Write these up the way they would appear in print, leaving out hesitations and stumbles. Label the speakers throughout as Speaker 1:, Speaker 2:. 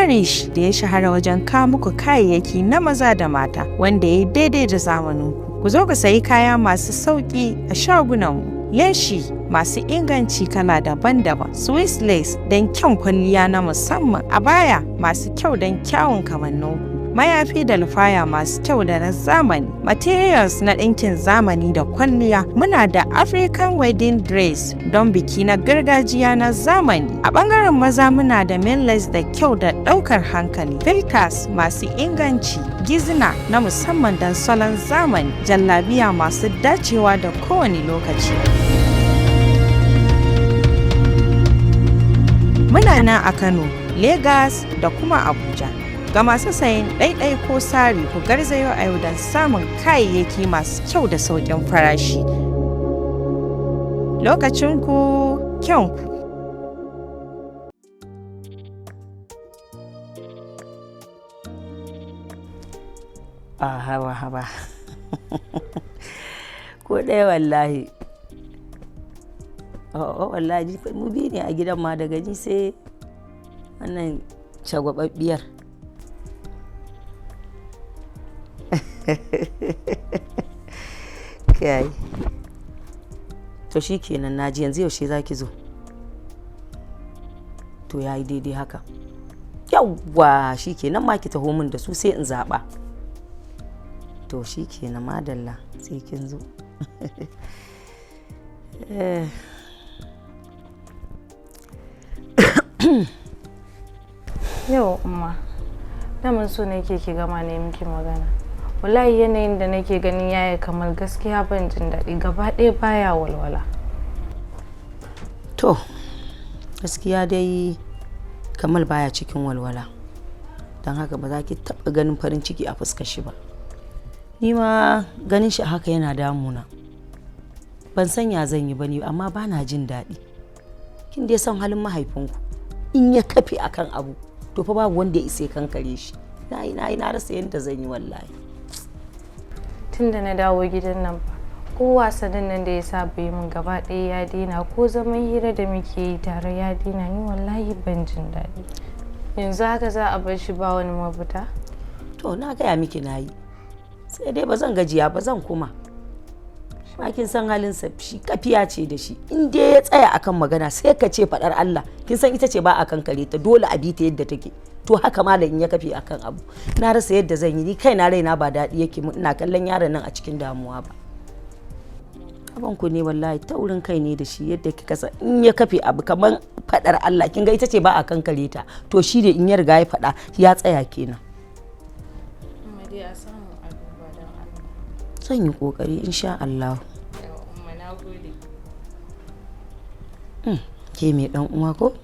Speaker 1: Nourish da ya shahara wajen kawo muku kayayyaki na maza da mata wanda ya daidai da zamaninku. Ku zo ku sayi kaya masu sauƙi a shagunanmu. Leshi masu inganci kala daban-daban, Swiss lace don kyan kwalliya na musamman, abaya masu kyau don kyawun kamanninku, mayafi da lufaya masu kyau da na zamani, materials na ɗinkin zamani da kwalliya. Muna da African wedding dress don biki na gargajiya na zamani. A ɓangaren maza muna da lace da kyau da ɗaukar hankali, filters masu inganci, gizna na musamman don salon zamani, jallabiya masu dacewa da kowane lokaci. Muna nan a Kano, Legas da kuma Abuja. Ga masu sayen ɗaiɗai ko sari ku garzayo a yau don samun kayayyaki masu kyau da sauƙin farashi. Lokacinku kyanku.
Speaker 2: Haba. Ko ɗaya wallahi. Wallahi mu biyu ne a gidan ma daga ni sai wannan shagwababbiyar. Kai. To shi kenan naji yanzu yaushe za ki zo? To ya yi daidai haka. Yawwa shi kenan ma ki taho min da su sai in zaɓa. To shi kenan madalla sai kin zo.
Speaker 3: Yau umma, daman so nake ki gama ne miki magana. Wallahi yanayin da nake ganin yaya kamar gaskiya ban jin daɗi, gaba ɗaya baya walwala.
Speaker 2: To gaskiya dai Kamal baya cikin walwala, don haka ba za ki taɓa ganin farin ciki a fuskar shi ba. Ni ma ganin shi haka yana damuna. Ban san ya zan yi ba ne, amma ba na jin daɗi. Kin dai san halin mahaifinku, in ya kafe akan abu to fa babu wanda ya isa kankare shi. Na rasa yadda zan yi wallahi.
Speaker 3: Tunda na dawo gidan nan fa, ko wasannin nan da ya saba yi min gaba ɗaya ya daina, ko zaman hira da muke yi tare ya daina, ni wallahi ban jin daɗi. Yanzu haka za a bar shi ba wani mafita?
Speaker 2: To na gaya miki na yi, sai dai ba zan gajiya ba, zan kuma. Kin san halinsa, shi kafiya ce da shi, in dai ya tsaya akan magana sai ka ce faɗar Allah. Kin san ita ce ba a kankare ta, dole a bi ta yadda take. To haka malam in ya kafe akan abu, na rasa yadda zan yi, ni kaina raina ba daɗi yake mun, ina kallon yaron nan a cikin damuwa ba. Abin ku ne wallahi, taurin kai ne da shi, yadda kika san in ya kafe abu kaman faɗar Allah, kin ga ita ce ba a kankare ta, to shi da in ya riga ya faɗa ya tsaya kenan. Zan yi kokari insha Allah. Ke mai dan uwa ko?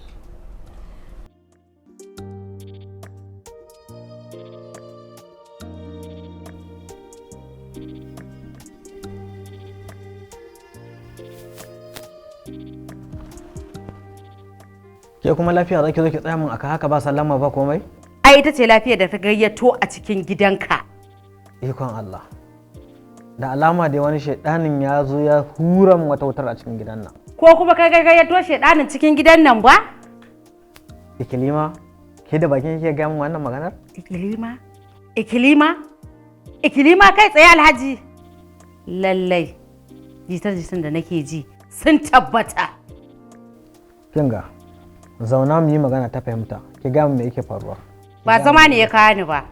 Speaker 4: Ke kuma lafiya zaki zo ki tsaya min aka haka ba sallama ba komai?
Speaker 5: Ai ita ce lafiya da ta gayyato a cikin gidanka.
Speaker 4: Ikon Allah. Da alama dai wani shaidanin ya zo ya hura min wata wutar a cikin gidan nan.
Speaker 5: Ko kuma kai gayyato shaidanin cikin gidan nan ba?
Speaker 4: Ikilima, ke da bakin kike ga min wannan maganar?
Speaker 5: Ikilima kai tsaye Alhaji. Lallai jitar-jitar da nake ji sun tabbata.
Speaker 4: Kinga, zauna mu yi magana ta fahimta, ki ga me yake faruwa.
Speaker 5: Ba zama ne ya kawo ni ba.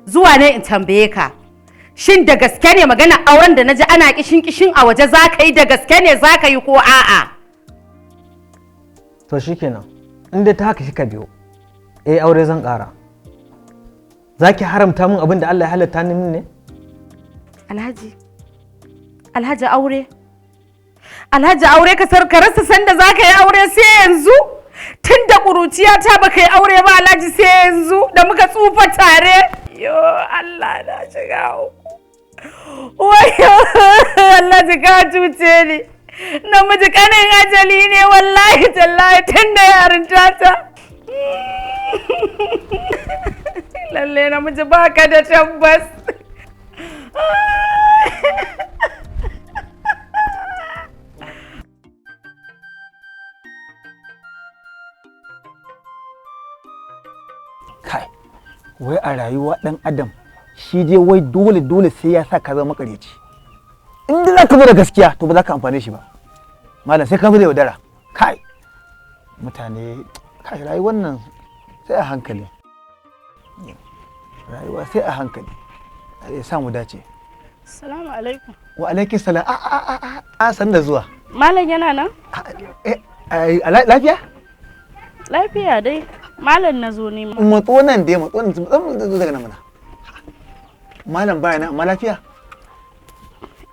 Speaker 5: Zuwa ne in tambaye ka. Shin da gaske ne magana auren da naji ana kishin a waje za ka yi, da gaske ne za ka yi ko a'a?
Speaker 4: To shikenan, in dai ta haka kika biyo, aure zan ƙara. Za ki haramta min abin da Allah ya halatta ni ne?
Speaker 5: Alhaji aure? Alhaji aure ka rasa sanda za ka yi aure sai yanzu? Tun da ƙuruciya ta ba ka yi aure ba Alhaji sai yanzu da muka tsufa tare? Yo Allah na shiga uku. Wayo Allah ka cuce ni. Namiji kanin ajali ne wallahi tallahi tun da yarinta ta. Lalle namiji baka da tabbas.
Speaker 6: wai a rayuwa dan adam shi dai wai dole sai ya sa ka zama makareci. In dai za ka zo da gaskiya to ba za ka amfane shi ba. Malam sai ka zo da yaudara. Kai mutane kai rayuwar nan sai a hankali. Rayuwa sai a hankali. Ya sa mu dace.
Speaker 5: Assalamu alaikum.
Speaker 6: Wa alaikum salam. San da zuwa.
Speaker 5: Malam yana nan?
Speaker 6: Lafiya?
Speaker 5: Lafiya dai. Malam na zo ne.
Speaker 6: Matso nan dai matso nan zo daga nan mana. Malam baya nan amma lafiya?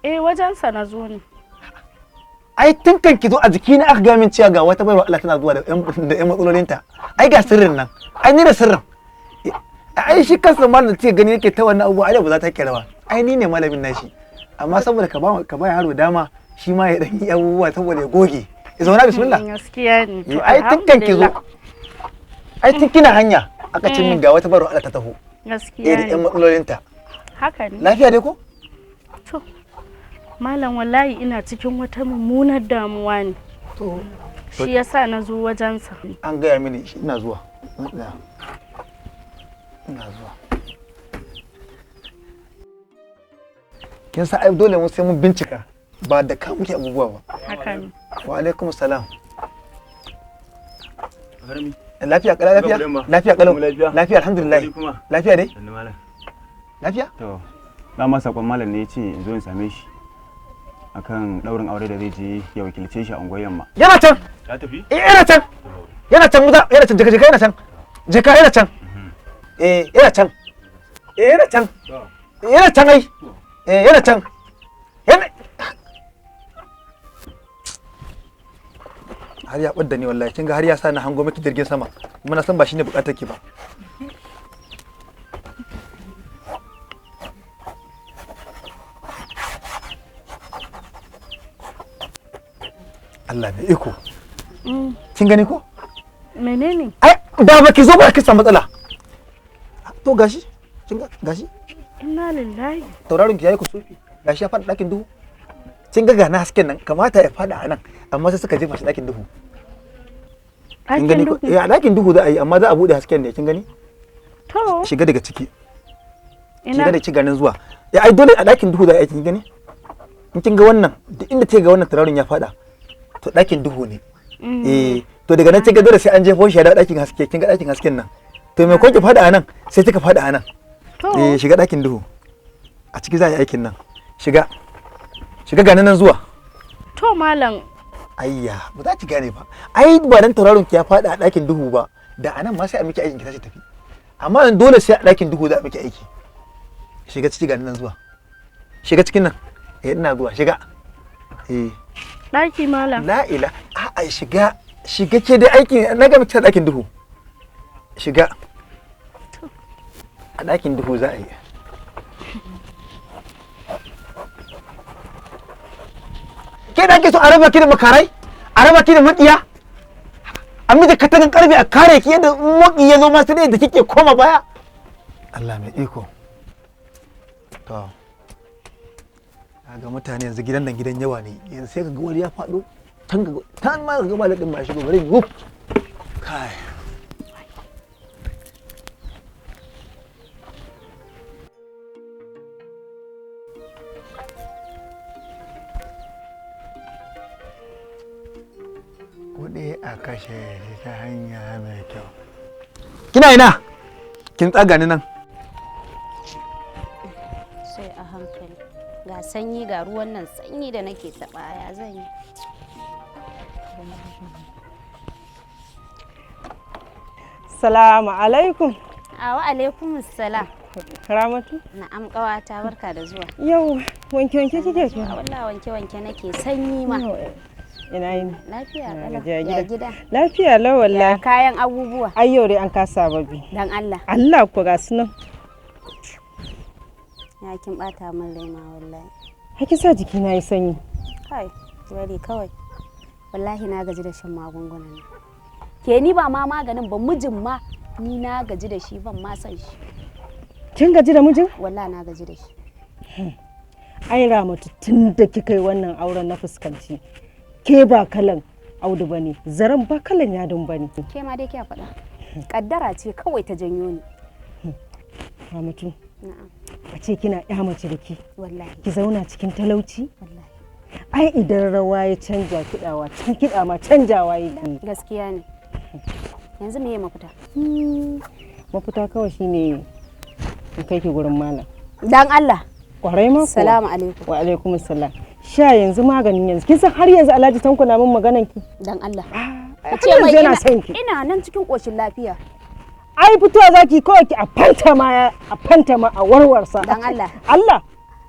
Speaker 5: Wajensa na zo ne.
Speaker 6: Ai tun kan ki zo a jiki na aka ga min cewa ga wata baiwa Allah tana zuwa da ƴan matsalolinta. Ai ga sirrin nan. Ai ni da sirrin. Ai shi kansa malam da take gani yake ta wannan abubuwa ai ba za ta kira ba. Ai ni ne malamin nashi. Amma saboda ka ba yaro dama shi ma ya dan yi abubuwa saboda ya goge. Ya zauna bismillah.
Speaker 5: Gaskiya ne.
Speaker 6: Ai tun kan ki zo. Ai tun kina hanya aka ce min ga wata baiwa Allah ta taho.
Speaker 5: Gaskiya
Speaker 6: Da
Speaker 5: ne.
Speaker 6: ƴan matsalolinta.
Speaker 5: Haka ne.
Speaker 6: Lafiya dai ko?
Speaker 5: To. Malam wallahi ina cikin wata mummunar damuwa ne.
Speaker 6: To.
Speaker 5: Shi yasa na zo wajensa.
Speaker 6: An gaya mini ina zuwa. Ina zuwa. Kin sa ai dole mu sai mun bincika ba da ka muke abubuwa ba.
Speaker 5: Haka ne.
Speaker 6: Wa alaikum salam. Lafiya kala lafiya? Lafiya kalau. Lafiya alhamdulillah. Lafiya dai? Lafiya?
Speaker 7: To, dama sakon malam ne ya ce in zo in same shi akan daurin aure da zai je ya wakilce shi a unguwar yamma.
Speaker 6: Yana can.
Speaker 7: Ya tafi?
Speaker 6: Yana can. Yana can muza, yana can jika yana can. Jika yana can. Yana can. Yana can. Yana can ai. Yana can. Yana har ya ɓadda ni wallahi kin ga har ya sa na hango miki jirgin sama kuma na san ba shine bukatar ki ba. Allah mai iko. Kin gani ko?
Speaker 5: Menene?
Speaker 6: Ai da ba ki zo ba ki samu matsala. To gashi, kin ga gashi.
Speaker 5: Inna lillahi.
Speaker 6: Tauraron ki yayi kusufi. Gashi ya fada dakin duhu. Kin ga gana hasken nan kamata ya fada a nan amma sai suka jefa shi dakin duhu. Kin gani ko? A dakin duhu za a yi amma za a bude hasken ne kin gani?
Speaker 5: To.
Speaker 6: Shiga daga ciki.
Speaker 5: Ina.
Speaker 6: Shiga da ci ganin zuwa. Ya ai dole a dakin duhu za a yi kin gani? In kin ga wannan duk inda ce ga wannan tauraron ya fada to dakin duhu ne. To daga nan kika dole sai an jefo shi da dakin haske kin ga dakin hasken nan. To me ko ki fada a nan sai kika fada a nan. Shiga dakin duhu. A ciki za a yi aikin nan. Shiga. Shiga gani nan zuwa.
Speaker 5: To malam.
Speaker 6: Ayya, ba za ki gane ba. Ai ba dan tauraron ki ya fada a dakin duhu ba, da anan ma sai a miki aikin ki tashi tafi. Amma dole sai a dakin duhu za a miki aiki. Shiga ciki gani nan zuwa. Shiga cikin nan. Ina zuwa shiga.
Speaker 5: Daki malam.
Speaker 6: La ila. A'a shiga. Shiga ke dai aiki na ga miki dakin duhu. Shiga. A dakin duhu za a yi. Ke da ake so a raba ki da makarai? A raba ki da maƙiya? A miji katakan karfe a kare ki yadda maƙi ya zo ma sai da kike koma baya? Allah mai iko. To. Ga mutane yanzu gidan nan gidan yawa ne. Yanzu sai ka ga wani ya faɗo. Tan ma ga ba ladin ma shigo bari guf. Kai. Kuɗi a kashe shi ta hanya mai kyau. Kina ina? Kin tsaga ni nan?
Speaker 8: Sai a hankali. Ga sanyi ga ruwan nan sanyi da nake taɓa ya zan yi.
Speaker 9: Salamu alaikum.
Speaker 8: Wa alaikum salam.
Speaker 9: Ramatu?
Speaker 8: Na'am ƙawata barka da zuwa.
Speaker 9: Yau wanke-wanke kike so?
Speaker 8: Wallahi wanke-wanke nake sanyi ma.
Speaker 9: Ina yini?
Speaker 8: Lafiya kalau.
Speaker 9: Ya gida. Lafiya lau wallahi.
Speaker 8: Ya kayan abubuwa.
Speaker 9: Ai yau dai an kasa babi.
Speaker 8: Dan Allah.
Speaker 9: Allah ko ga su nan.
Speaker 8: Ya kin bata min rai ma wallahi.
Speaker 9: Haki sa jiki na yi sanyi.
Speaker 8: Kai, bari kawai. Wallahi na gaji da shan magungunan nan. Ke ni ba ma maganin ba mijin ma ni na gaji da shi ban ma san shi.
Speaker 9: Kin gaji da mijin?
Speaker 8: Wallahi na gaji da shi.
Speaker 9: Ai Ramatu tun da kika yi wannan auren na fuskanci. Ke ba kalan audu bane, zaren ba kalan yadin bane.
Speaker 8: Ke ma dai kiya faɗa. Kaddara ce kawai ta janyo ni.
Speaker 9: Ramatu,
Speaker 8: na'am
Speaker 9: a ce kina ya mace da ki
Speaker 8: wallahi
Speaker 9: ki zauna cikin talauci?
Speaker 8: wallahi
Speaker 9: Ai idan rawa ya canja kiɗawa, cikin kiɗa ma canjawa yake.
Speaker 8: gaskiya ne. Yanzu me ya mafita?
Speaker 9: Mafita kawai shine in kai ki gurin malam.
Speaker 8: Dan Allah.
Speaker 9: Kwarai ma kuwa.
Speaker 8: Salamu alaikum.
Speaker 9: Wa alaikum salam. Sha yanzu maganin yanzu. Kin san har yanzu Alhaji Tanko na min maganan ki?
Speaker 8: Dan Allah.
Speaker 9: Ka ce mai yana son ki.
Speaker 8: Ina nan cikin koshin lafiya.
Speaker 9: Ai fitowa zaki kawai ki a fanta ma a warwarsa.
Speaker 8: Dan Allah.
Speaker 9: Allah.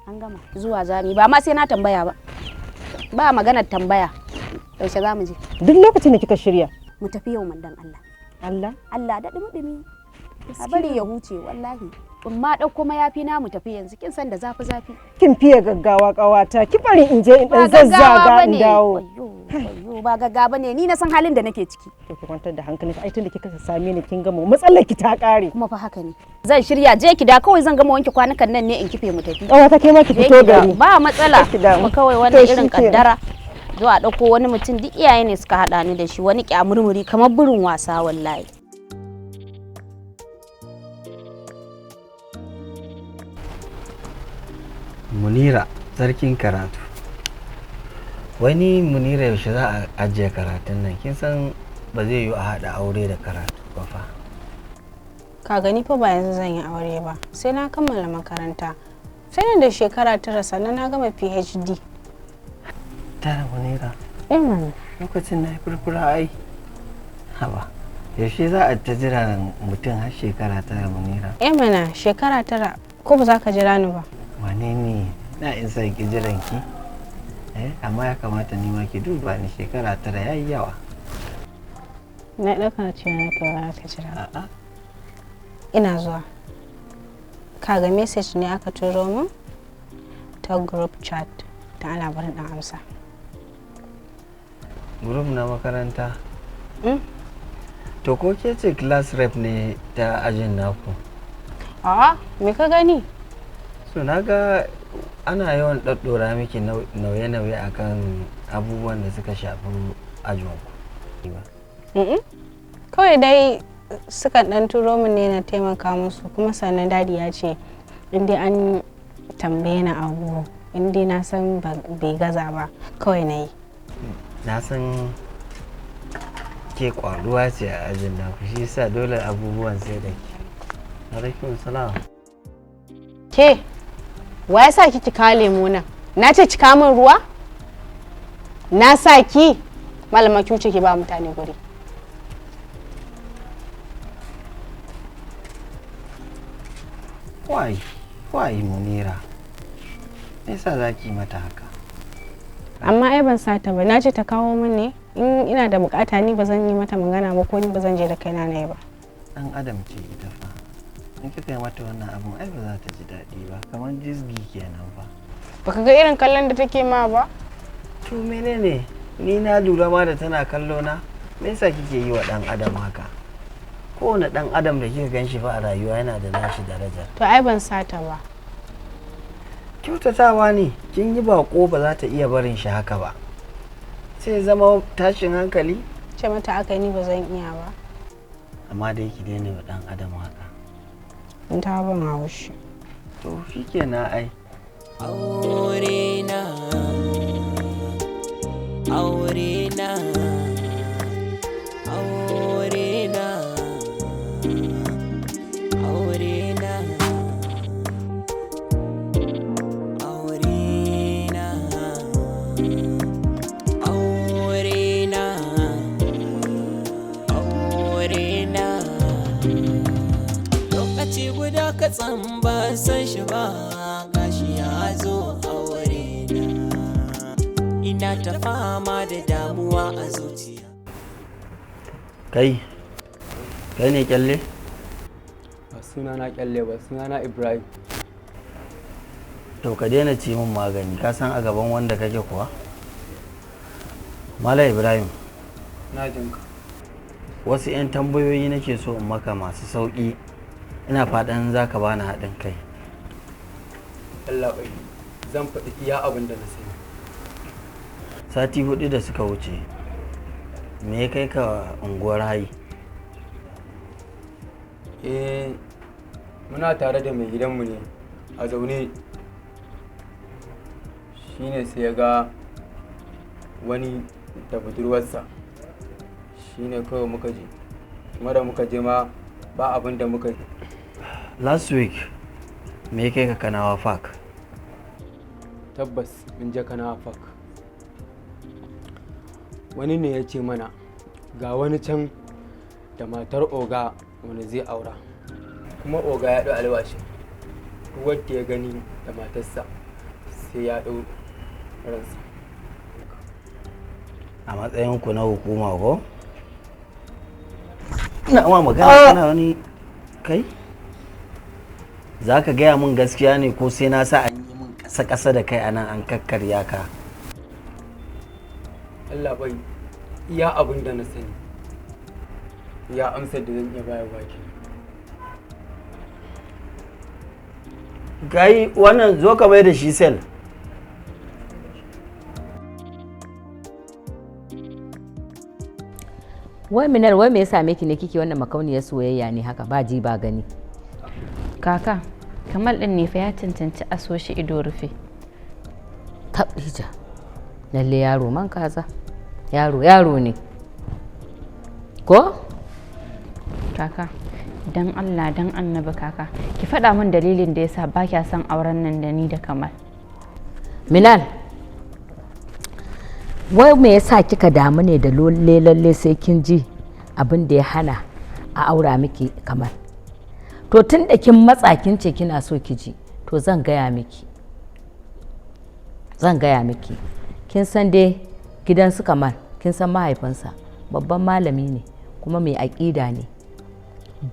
Speaker 8: An gama zuwa zami ba ma sai na tambaya ba. Ba maganar tambaya. Yaushe za mu je?
Speaker 9: Duk lokacin da kika shirya.
Speaker 8: Mu tafi yau man dan Allah.
Speaker 9: Allah?
Speaker 8: Allah da dumi. A bari ya huce wallahi. In ma ɗauko mayafi na mu tafi yanzu kin san da zafi.
Speaker 9: Kin fiye gaggawa ƙawata ki bari in je in dan zazzaga in dawo.
Speaker 8: Ayyo ba gaggawa ne ni na san halin da nake ciki.
Speaker 9: To ki kwantar da hankali ai tunda kika same ni kin gama matsalar ki ta ƙare.
Speaker 8: Kuma fa haka ne. Zan shirya je ki da kawai zan gama wanke kwanukan nan ne in kife mu tafi.
Speaker 9: Ƙawata ke ma ki fito gari.
Speaker 8: Ba matsala. Kuma kawai wannan irin kaddara. Zuwa ɗauko wani mutum duk iyaye ne suka haɗa ni da shi wani kyamurmuri kamar burin wasa wallahi.
Speaker 10: Munira sarkin karatu. Wani Munira yaushe za a ajiye karatun nan? Kin san ba zai yi a haɗa aure da karatu ba fa.
Speaker 3: Ka gani fa ba yanzu zan yi aure ba. Sai na kammala makaranta. Sai nan da shekara 9 sannan na gama PhD.
Speaker 10: Tara Munira.
Speaker 3: Mana.
Speaker 10: Lokacin na yi furfura ai. Haba. Yaushe za a ta jira mutum har shekara 9 Munira?
Speaker 3: Mana shekara 9 ko ba za ka jira ni ba?
Speaker 10: Wane ne na in sa ki jiran ki? Amma ya kamata ni ma ki duba ni shekara 9 yayi yawa.
Speaker 3: Na ɗauka ce na kai ka jira.
Speaker 10: A'a.
Speaker 3: Ina zuwa. Kaga message ne aka turo min ta group chat ta ana barin dan amsa.
Speaker 10: Group na makaranta? To ko ke ce class rep ne ta ajin naku?
Speaker 3: A'a, me ka gani?
Speaker 10: So na ga ana yawan ɗaɗɗora miki nauye-nauye akan abubuwan da suka shafi ajinku.
Speaker 3: Kawai dai suka ɗan turo min ne na taimaka musu kuma sannan dadi ya ce in dai an tambaye na abu in dai na san bai gaza ba kawai na yi.
Speaker 10: Na san ke kwaruwa ce a ajin naku shi yasa dole abubuwan sai da ke. Alaikum salam.
Speaker 3: Ke, wa ya sa ki kawo lemo nan? Na ce ki min ruwa? Na sa ki malama ki wuce ki ba mutane guri.
Speaker 10: Wai Munira. Me yasa za ki mata haka?
Speaker 3: Amma ai ban sata ba, na ce ta kawo min ne. In ina da bukata ni ba zan yi mata magana ba ko ni ba zan je da kaina na yi ba.
Speaker 10: Dan adam ce ita fa. In kika yi mata wannan abun ai ba za ta ji daɗi ba, kamar jizgi kenan fa.
Speaker 3: Baka ga irin kallon da take ma ba?
Speaker 10: To menene? Ni na lura ma da tana kallo na. Me yasa kike yi wa dan adam haka? Kowane dan adam da kika ganshi fa a rayuwa yana da nashi daraja.
Speaker 3: To ai ban sata ba.
Speaker 10: Kyautatawa ne, kin yi bako ba za ta iya barin shi haka ba. Sai zama tashin hankali?
Speaker 3: Ce mata aka ni ba zan iya ba.
Speaker 10: Amma dai ki daina wa dan adam haka.
Speaker 3: In ta ban haushi.
Speaker 10: To shikenan ai.
Speaker 11: Aurena, Aurena, Aurena, Aurena, Aurena, Aurena, Aurena. Lokaci guda ka tsamba san shi ba. Ya zo aure na, ina ta fama da damuwa a zuciya.
Speaker 10: Kai ne kyalle?
Speaker 12: Ba suna na kyalle ba, suna na Ibrahim.
Speaker 10: To ka daina ci min magani, ka san a gaban wanda kake kuwa? Mala Ibrahim.
Speaker 12: Na jinka.
Speaker 10: Wasu 'yan tambayoyi nake so in maka masu sauƙi, ina faɗan za ka bani haɗin kai.
Speaker 12: Allah bai zan faɗi iya abin da na sani.
Speaker 10: Sati 4 da suka wuce me ya kai ka unguwar hayi?
Speaker 12: muna tare da mai gidanmu ne a zaune, shine sai ya ga wani da budurwarsa, shine kawai muka je, kuma da muka je ma ba abin da muka yi.
Speaker 10: Last week me kai ka Kanawa Park?
Speaker 12: Tabbas mun je Kanawa Park. Wani ne ya ce mana ga wani can da matar oga wani zai aura, kuma oga ya ɗau alwashin wadda ya gani da matarsa sai ya ɗau ransa.
Speaker 10: A matsayin ku na hukuma ko? Ina ma magana kana wani kai? Za ka gaya min gaskiya ne ko sai na sa an yi min ƙasa-ƙasa da kai anan an kakkarya ka?
Speaker 12: Allah bai iya abin da na sani, ya amsar da zan iya bayarwa ke.
Speaker 10: Gai wannan zo ka bai da shi sel.
Speaker 2: Wai Minar, wai me ya same ki ne kike wannan makauniyar soyayya ne haka ba ji ba gani?
Speaker 3: Kaka, Kamal ɗin ne fa ya cancanci a so shi ido rufe.
Speaker 2: Taɓija, lalle yaro man kaza. Yaro ne. Ko?
Speaker 3: Kaka, dan Allah dan annabi kaka, ki faɗa min dalilin da yasa ba kya son auren nan da ni da Kamal.
Speaker 2: Minal, wai me yasa kika damu ne da lalle sai kin ji abin da ya hana a aura miki Kamal? To tun da kin matsa kin ce kina so ki ji, to zan gaya miki. Kin san dai gidan su Kamal, kin san mahaifinsa babban malami ne kuma mai aƙida ne.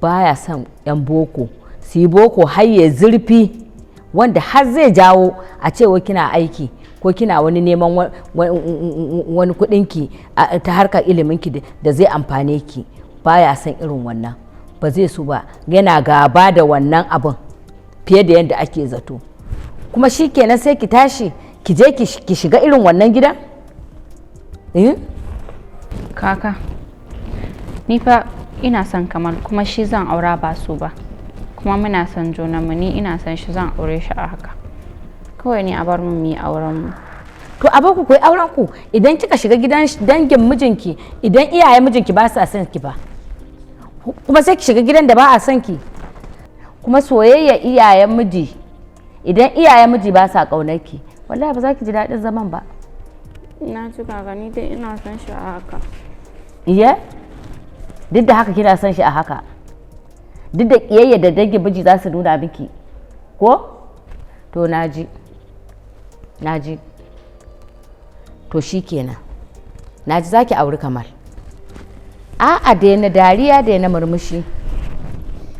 Speaker 2: Baya son 'yan boko su yi boko har ya zurfi wanda har zai jawo a cewa kina aiki ko kina wani neman wani kudinki ta harkar iliminki da zai amfane ki. Baya son irin wannan, ba zai so ba, yana gaba da wannan abin fiye da yadda ake zato. Kuma shi kenan sai ki tashi ki je ki shiga irin wannan gidan?
Speaker 3: Kaka, ni fa ina son Kamal kuma shi zan aura ba su ba, kuma muna son junanmu, ni ina son shi zan aure shi a haka. Kawai ne a bar mu yi auren mu.
Speaker 2: To a baku kai auren ku idan kika shiga gidan dangin mijinki, idan iyayen mijinki ba sa son ki ba, kuma sai ki shiga gidan da ba a son ki. Kuma soyayya iyayen miji, idan iyayen miji ba sa kaunar ki, wallahi ba za ki ji daɗin zaman ba.
Speaker 3: Na ci kaka, ni dai ina son shi a haka.
Speaker 2: Iya? Duk da haka kina son shi a haka? Duk da kiyayya da dangin miji za su nuna miki, ko? To naji. To shi kenan, naji za ki auri Kamal. A'a, daina dariya, daina murmushi.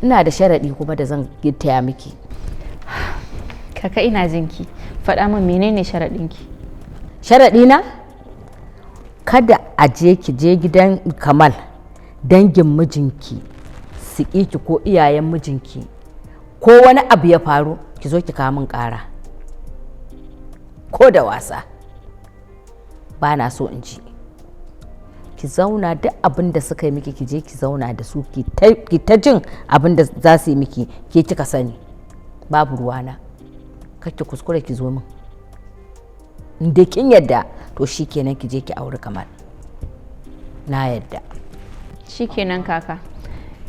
Speaker 2: Ina da sharaɗi kuma da zan gittaya miki.
Speaker 3: Kaka ina jinki, faɗa min menene sharaɗinki?
Speaker 2: Sharaɗina? Kada a je ki je gidan Kamal dangin mijinki su ki ko iyayen mijinki ko wani abu ya faru ki zo ki kawo min ƙara ko da wasa. Ba na so in ji. Ki zauna duk abin da suka yi miki ki je ki zauna da su ki ta jin abin da za su yi miki ke kika sani. Babu ruwana, kar ki kuskure ki zo min. Inda kin yadda to shikenan ki je ki auri Kamal. Na yadda.
Speaker 3: Shikenan kaka,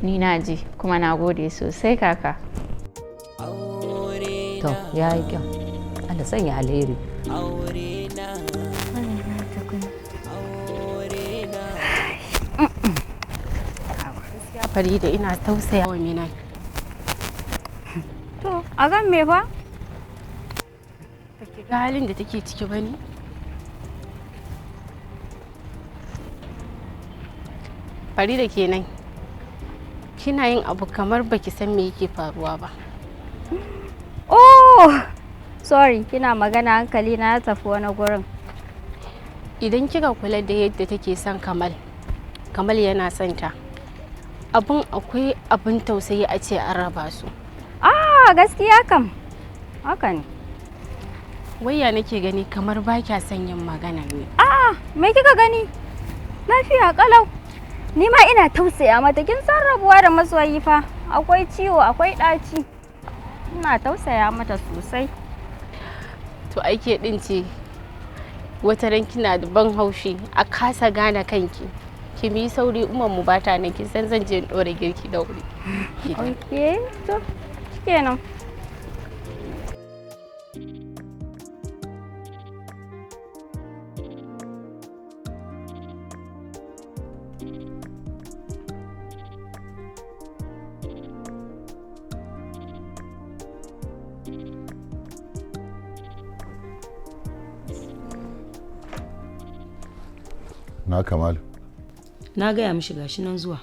Speaker 3: ni na ji kuma na gode sosai kaka.
Speaker 2: To ya yi kyau, Allah sanya alheri.
Speaker 8: Farida ina tausaya wa Minal. To, a gan me fa? Baki ga halin da take ciki ba ne? Farida kenan. Kina yin abu kamar baki san me yake faruwa ba.
Speaker 13: Oh! Sorry, kina magana hankali na tafi wani gurin.
Speaker 8: Idan kika kula da yadda take son Kamal, Kamal yana son ta. Abun akwai abin tausayi a ce an raba su.
Speaker 13: Gaskiya kam haka ne.
Speaker 8: Wayya nake gani kamar ba kya son yin magana ne.
Speaker 13: Me kika gani? Lafiya kalau. Ni ma ina tausaya mata, kin san rabuwa da masoyi fa akwai ciwo akwai ɗaci. ina tausaya mata sosai.
Speaker 14: To aike din ce wata ran kina da ban haushi a kasa gane kanki. Ki mi sauri umman mu bata nan kin san zan je in dora girki da wuri.
Speaker 13: Okay, to kenan.
Speaker 15: Na Kamalu.
Speaker 2: Na gaya mishi gashi nan zuwa.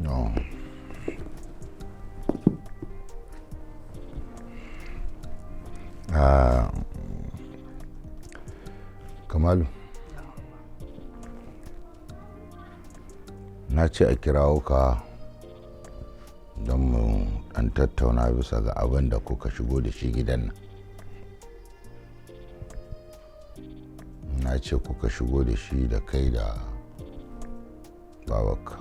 Speaker 15: No. Kamalu. Na ce a kirawo ka don mu dan tattauna bisa ga abin da kuka shigo da shi gidan nan. Na ce kuka shigo da shi da kai da babarka.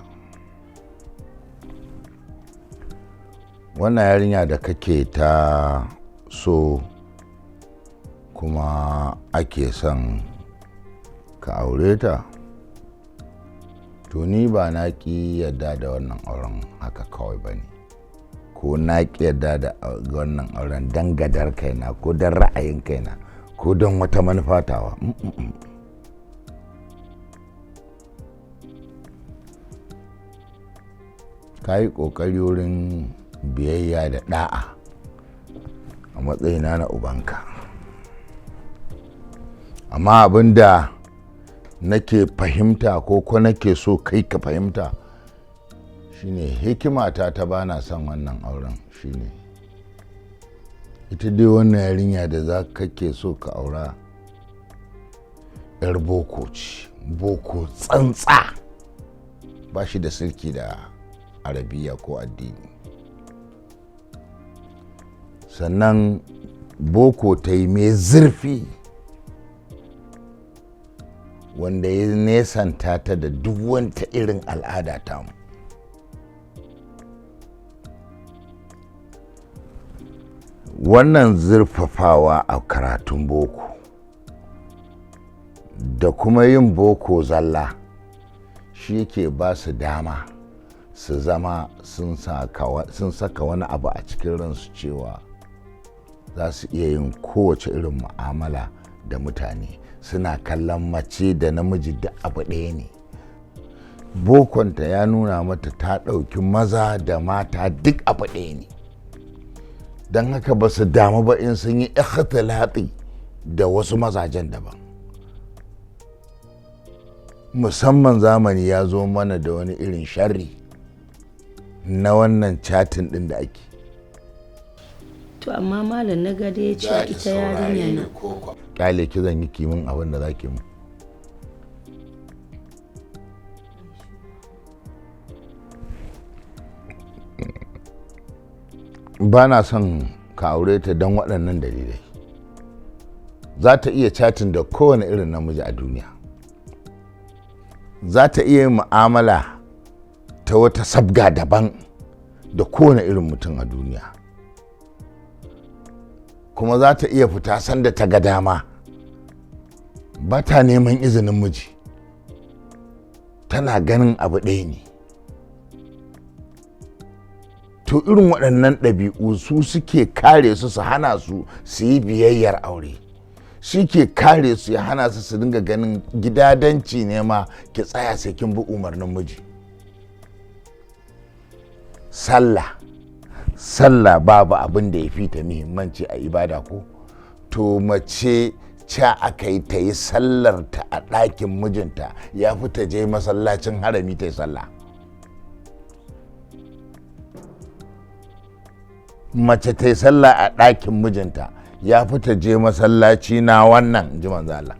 Speaker 15: Wannan yarinya da kake ta so kuma ake son ka aure ta, to ni ba na ƙi yadda da wannan auren haka kawai ba ne, ko na ƙi yadda da wannan auren don gadar kaina ko don ra'ayin kaina ko don wata manufatawa. Ka yi ƙoƙari wurin biyayya da ɗa'a a matsayina na ubanka, amma abin da nake fahimta ko nake so kai ka fahimta shine hikimata ta bana son wannan auren shine ita dai wannan yarinya da za kake so ka aura yar boko ce, boko tsantsa, ba shi da sirki da arabiya ko addini. Sannan boko ta yi mai zurfi wanda ya nesanta ta da duk wata irin al'ada tamu. Wannan zurfafawa a karatun boko da kuma yin boko zalla shi yake ba su dama su zama sun saka wani abu a cikin ransu cewa za su iya yin kowace irin mu'amala da mutane, suna kallon mace da namiji da abu ɗaya ne. Bokonta ya nuna mata ta ɗauki maza da mata duk abu ɗaya ne, don haka ba su damu ba in sun yi ikhtilati da wasu mazajen daban. Musamman zamani ya zo mana da wani irin sharri na wannan chatin ɗin da ake.
Speaker 2: To amma malam na gade ya ce ita yarinya na.
Speaker 15: Kyale ki zan yi kimin abin da zaki mu. Ba na son ka aure ta don waɗannan dalilai. Za ta iya chatin da kowane irin namiji a duniya. Za ta iya yin mu'amala ta wata sabga daban da kowane irin mutum a duniya. Kuma za ta iya fita sanda ta ga dama, ba ta neman izinin miji, tana ganin abu ɗaya ne. To irin waɗannan ɗabi'u su suke kare su hana su su yi biyayyar aure, shi ke kare su ya hana su dinga ganin gidadanci ne ma ki tsaya sai kin bi umarnin miji. Sallah babu abin da ya fi ta muhimmanci a ibada ko? To mace ca aka yi ta yi sallar ta a ɗakin mijinta ya fi ta je masallacin harami ta yi sallah. Mace ta yi sallah a ɗakin mijinta ya fi ta je masallaci na wannan ji manzo Allah.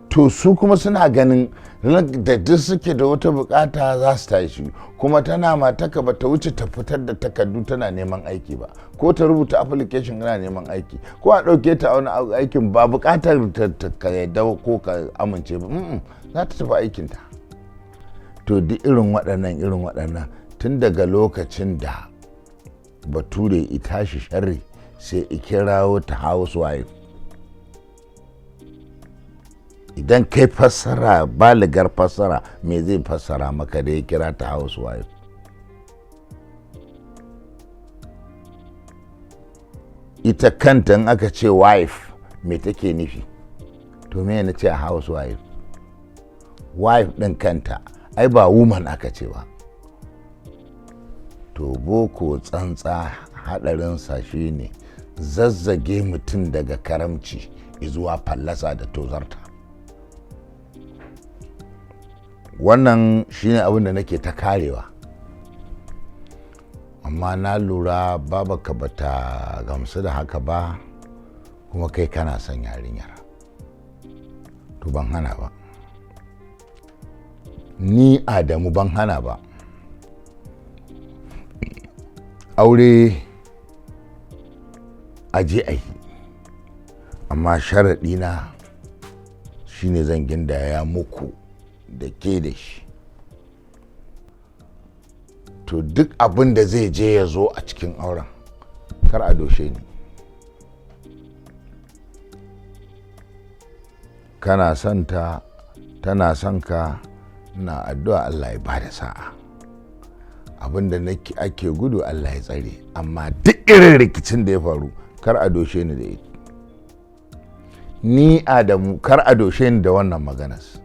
Speaker 15: to su kuma suna ganin da duk suke da wata bukata za su tashi, kuma tana mataka ba ta wuce ta fitar da takardu tana neman aiki ba, ko ta rubuta application tana neman aiki, ko a ɗauke ta a wani aikin ba bukatar ka yadda ko ka amince ba, za ta tafi aikinta. To duk irin waɗannan tun daga lokacin da bature ya tashi sharri sai ya kirawo ta housewife. Idan kai fassara baligar fassara me zai fassara maka da ya kira ta housewife? Ita kanta in aka ce wife me take nufi? To me na ce housewife? Wife ɗin kanta ai ba woman aka ce ba. To boko tsantsa haɗarinsa shine zazzage mutum daga karamci zuwa fallasa da tozarta. Wannan shine abin da nake ta karewa, amma na lura babaka bata gamsu da haka ba, kuma kai kana son yarinyar, to ban hana ba. Ni Adamu ban hana ba. Aure aje a yi, amma sharaɗina shine zan gindaya muku da ke da shi. To duk abin da zai je ya zo a cikin auren kar a doshe ni. Kana son ta, tana son ka, na addu'a Allah ya bada sa'a. Abin da ake gudu Allah ya tsare, amma duk irin rikicin da ya faru kar a doshe ni da ita. Ni Adamu kar a doshe ni da wannan maganas.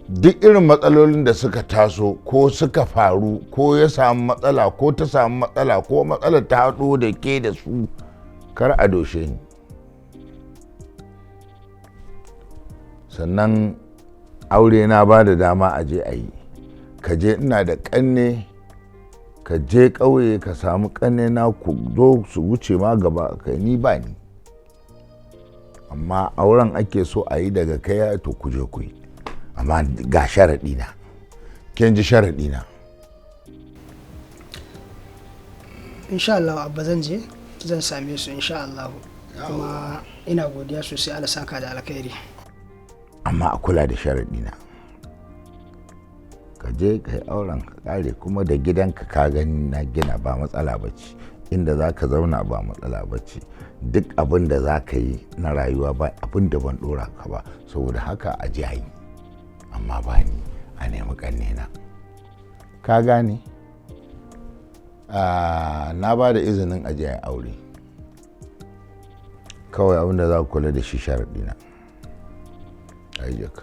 Speaker 15: Duk irin matsalolin da suka taso ko suka faru ko ya samu matsala ko ta samu matsala ko matsalar ta haɗo da ke da su, kar a doshe ni. Sannan aure na ba da dama a je a yi. Ka je, ina da ƙanne, ka je ƙauye ka samu ƙanne na ku zo su wuce ma gaba, kai ni ba ni. Amma auren ake so a yi daga kai to ku je ku yi. Amma ga sharaɗi na, kin ji sharaɗi na.
Speaker 16: Insha Allah abba zan je, zan same su insha Allah, kuma ina godiya sosai, Allah saka da alkhairi.
Speaker 15: Amma a kula da sharaɗi na. Ka je ka yi auren ka kare, kuma da gidanka ka gani na gina ba matsala bace, inda za ka zauna ba matsala bace. Duk abin da za ka yi na rayuwa ba abin da ban ɗora ka ba, saboda haka a je a yi. Amma ba ni a nemi ƙannena, ka gane? Na ba da izinin aje a aure, kawai abin da za ku kula da shi sharaɗi na. Ayyuka.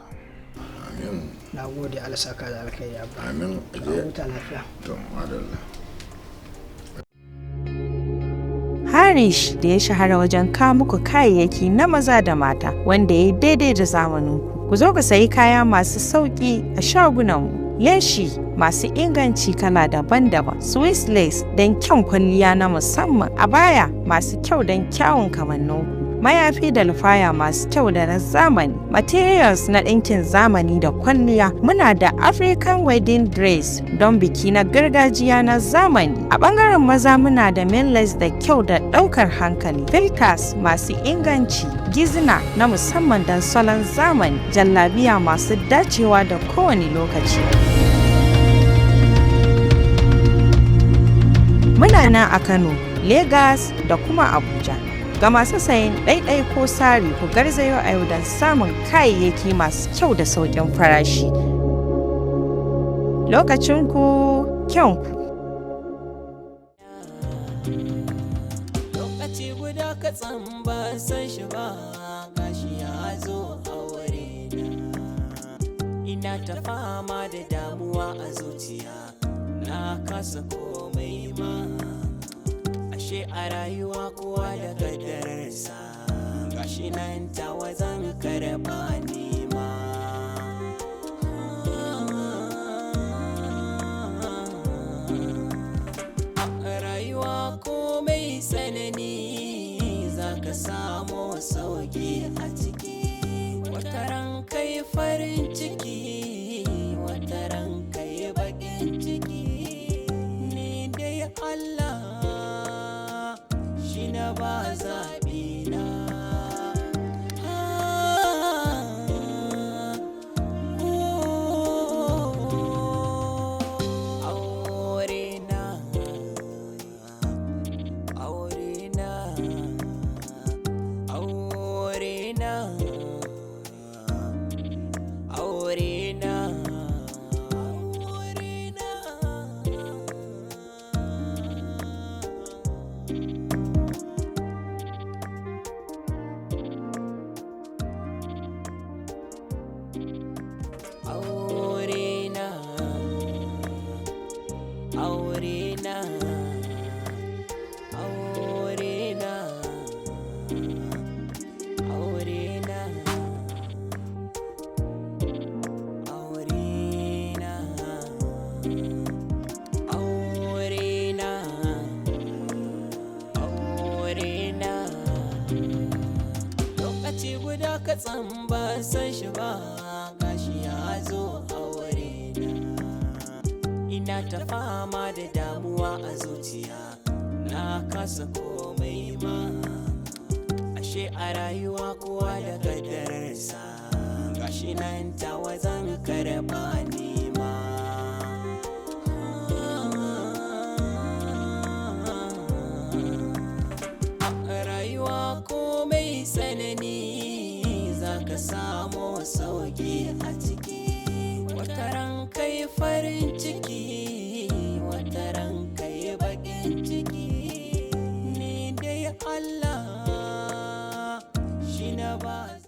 Speaker 15: Amin.
Speaker 16: Na gode, Allah saka da alkhairi abba.
Speaker 15: Amin.
Speaker 16: Huta lafiya.
Speaker 15: To madalla.
Speaker 1: Harish da ya shahara wajen kawo muku kayayyaki na maza da mata wanda ya daidai da zamaninku. Ku zo ku sayi kaya masu sauƙi a shagunanmu. Leshi masu inganci kala daban-daban, Swiss lace don kyan kwalliya na musamman, abaya masu kyau don kyawun kamanninku, mayafi da lufaya masu kyau da na zamani, materials na ɗinkin zamani da kwalliya. Muna da African wedding dress don biki na gargajiya na zamani. A ɓangaren maza muna da lace da kyau da ɗaukar hankali, filters masu inganci, gizna na musamman don salon zamani, jallabiya masu dacewa da kowane lokaci. Muna nan a Kano, Legas da kuma Abuja. Ga masu sayen ɗaiɗai ko sari, ku garzayo a yau don samun kayayyaki masu kyau da sauƙin farashi. Lokacinku kyanku.
Speaker 11: Lokaci guda ka ba san shi ba, gashi ya zo aure na. Ina ta fama da damuwa a zuciya, na kasa komai ma. Ashe a rayuwa kowa da kaddararsa, gashi nan tawa zan karɓa nima. A rayuwa komai tsanani, za ka samu sauki a ciki. kai farin ciki wata ran kai bakin ciki ni dai Allah shi na ba zaɓi na lokaci guda ka ba san shi ba gashi ya zo aure na ina ta fama da damuwa a zuciya na kasa komai ma ashe a rayuwa kowa da kaddararsa gashi nan tawa zan karba nima a rayuwa komai tsanani zaka samu sauki a ciki wataran kai farin